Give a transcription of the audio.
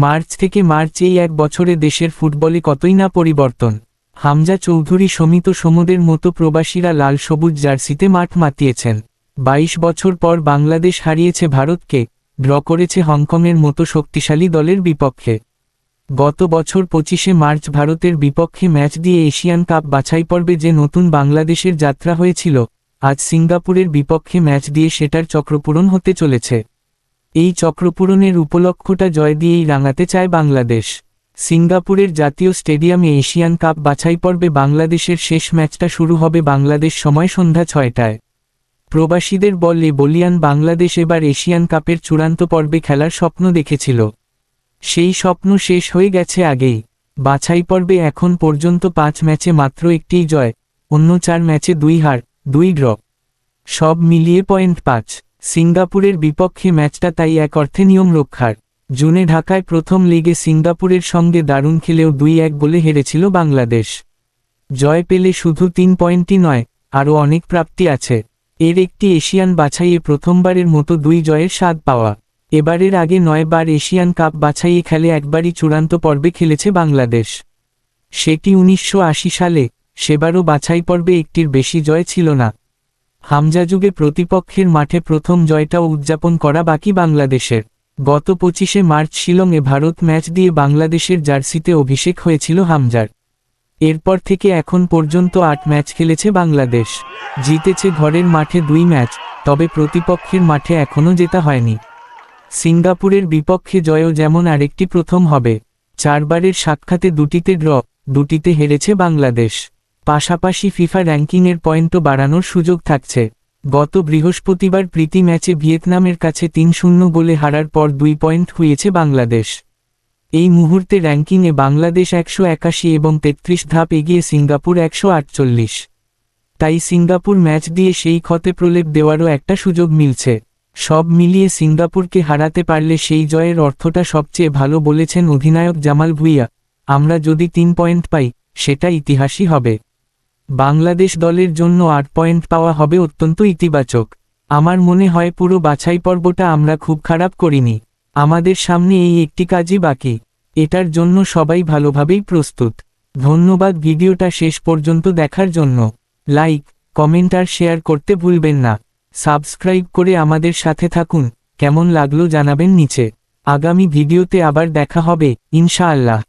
March থেকে March এই এক বছরে দেশের ফুটবলে কতই না পরিবর্তন। হামজা চৌধুরী, শমিত সমুদের মতো প্রবাসীরা লাল সবুজ জার্সিতে মাঠ মাতিয়েছেন। 22 বছর পর বাংলাদেশ হারিয়েছে ভারতকে, ড্র করেছে হংকংয়ের মতো শক্তিশালী দলের বিপক্ষে। গত বছর 25শে মার্চ ভারতের বিপক্ষে ম্যাচ দিয়ে এশিয়ান কাপ বাছাইপর্বে যে নতুন বাংলাদেশের যাত্রা হয়েছিল, আজ সিঙ্গাপুরের বিপক্ষে ম্যাচ দিয়ে সেটার চক্রপূরণ হতে চলেছে। এই চক্রপূরণের উপলক্ষটা জয় দিয়েই রাঙাতে চায় বাংলাদেশ। সিঙ্গাপুরের জাতীয় স্টেডিয়ামে এশিয়ান কাপ বাছাইপর্বে বাংলাদেশের শেষ ম্যাচটা শুরু হবে বাংলাদেশ সময় সন্ধ্যা 6টায়। প্রবাসীদের বলে বলিয়ান বাংলাদেশ এবার এশিয়ান কাপের চূড়ান্ত পর্বে খেলার স্বপ্ন দেখেছিল। সেই স্বপ্ন শেষ হয়ে গেছে আগেই। বাছাইপর্বে এখন পর্যন্ত 5 ম্যাচে মাত্র একটিই জয়, অন্য 4 ম্যাচে 2 হার, 2 ড্র। সব মিলিয়ে পয়েন্ট 5। সিঙ্গাপুরের বিপক্ষে ম্যাচটা তাই এক অর্থে নিয়ম রক্ষার। জুনে ঢাকায় প্রথম লিগে সিঙ্গাপুরের সঙ্গে দারুণ খেলেও 2-1 গোলে হেরেছিল বাংলাদেশ। জয় পেলে শুধু 3 পয়েন্টই নয়, আরও অনেক প্রাপ্তি আছে। এর একটি এশিয়ান বাছাইয়ে প্রথমবারের মতো 2 জয়ের স্বাদ পাওয়া। এবারের আগে 9 বার এশিয়ান কাপ বাছাইয়ে খেলে একবারই চূড়ান্ত পর্বে খেলেছে বাংলাদেশ, সেটি 1980 সালে। সেবারও বাছাই পর্বে একটির বেশি জয় ছিল না। হামজা যুগে প্রতিপক্ষের মাঠে প্রথম জয়টাও উদযাপন করা বাকি বাংলাদেশের। গত 25শে মার্চ শিলংয়ে ভারত ম্যাচ দিয়ে বাংলাদেশের জার্সিতে অভিষেক হয়েছিল হামজার। এরপর থেকে এখন পর্যন্ত 8 ম্যাচ খেলেছে বাংলাদেশ। জিতেছে ঘরের মাঠে 2 ম্যাচ, তবে প্রতিপক্ষের মাঠে এখনও জেতা হয়নি। সিঙ্গাপুরের বিপক্ষে জয়ও যেমন আরেকটি প্রথম হবে। 4 বারের সাক্ষাতে 2টিতে ড্র, 2টিতে হেরেছে বাংলাদেশ। পাশাপাশি ফিফা র্যাঙ্কিংয়ের পয়েন্টও বাড়ানোর সুযোগ থাকছে। গত বৃহস্পতিবার প্রীতি ম্যাচে ভিয়েতনামের কাছে 3-0 গোলে হারার পর 2 পয়েন্ট খুইয়েছে বাংলাদেশ। এই মুহূর্তে র্যাঙ্কিংয়ে বাংলাদেশ 181 এবং 33 ধাপ এগিয়ে সিঙ্গাপুর 148। তাই সিঙ্গাপুর ম্যাচ দিয়ে সেই ক্ষতে প্রলেপ দেওয়ারও একটা সুযোগ মিলছে। সব মিলিয়ে সিঙ্গাপুরকে হারাতে পারলে সেই জয়ের অর্থটা সবচেয়ে ভালো বলেছেন অধিনায়ক জামাল ভুঁইয়া। আমরা যদি 3 পয়েন্ট পাই, সেটা ইতিহাসই হবে। বাংলাদেশ দলের জন্য 8 পয়েন্ট পাওয়া হবে অত্যন্ত ইতিবাচক। আমার মনে হয় পুরো বাছাই পর্বটা আমরা খুব খারাপ করিনি। আমাদের সামনে এই একটি কাজই বাকি। এটার জন্য সবাই ভালোভাবেই প্রস্তুত। ধন্যবাদ ভিডিওটা শেষ পর্যন্ত দেখার জন্য। লাইক, কমেন্ট আর শেয়ার করতে ভুলবেন না। সাবস্ক্রাইব করে আমাদের সাথে থাকুন। কেমন লাগলো জানাবেন নিচে। আগামী ভিডিওতে আবার দেখা হবে ইনশাআল্লাহ।